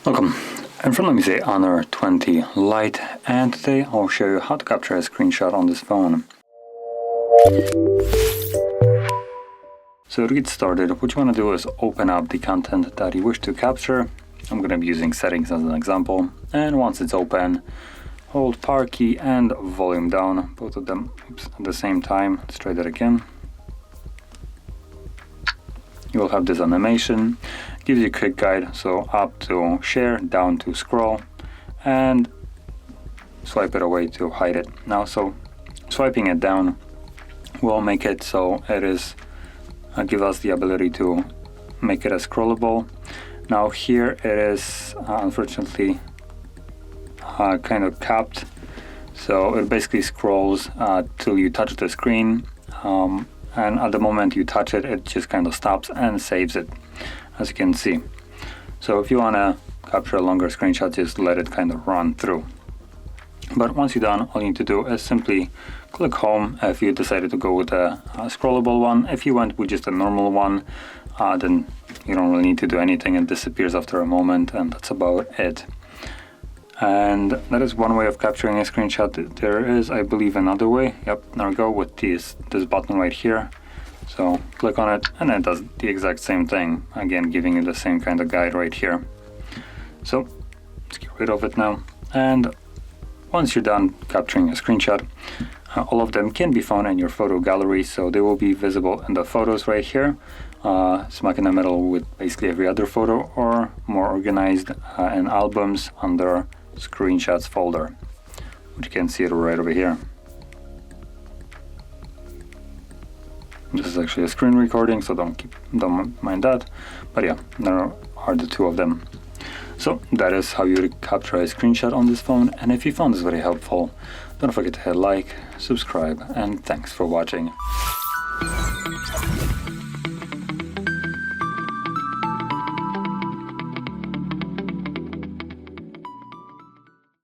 Welcome. In front of me is a Honor 20 Lite, and today I'll show you how to capture a screenshot on this phone. So to get started, what you want to do is open up the content that you wish to capture. I'm going to be using settings as an example, and once it's open, hold power key and volume down, both of them at the same time. Let's try that again. You will have this animation. It gives you a quick guide, so up to share, down to scroll, and swipe it away to hide it. Now, so swiping it down will make it so it is give us the ability to make it as scrollable. Now here it is unfortunately kind of capped, so it basically scrolls till you touch the screen. And at the moment you touch it, it just kind of stops and saves it, as you can see. So if you want to capture a longer screenshot, just let it kind of run through. But once you're done, all you need to do is simply click home if you decided to go with a scrollable one. If you went with just a normal one, then you don't really need to do anything. It disappears after a moment, and that's about it. And that is one way of capturing a screenshot. There is, I believe, another way. Yep, there we go, with this button right here. So click on it, and it does the exact same thing. Again, giving you the same kind of guide right here. So let's get rid of it now. And once you're done capturing a screenshot, all of them can be found in your photo gallery. So they will be visible in the photos right here, smack in the middle with basically every other photo, or more organized in albums under screenshots folder, which you can see it right over here. This is actually a screen recording, so don't mind that. But yeah, there are the two of them. So that is how you capture a screenshot on this phone. And if you found this very helpful, don't forget to hit like, subscribe, and thanks for watching.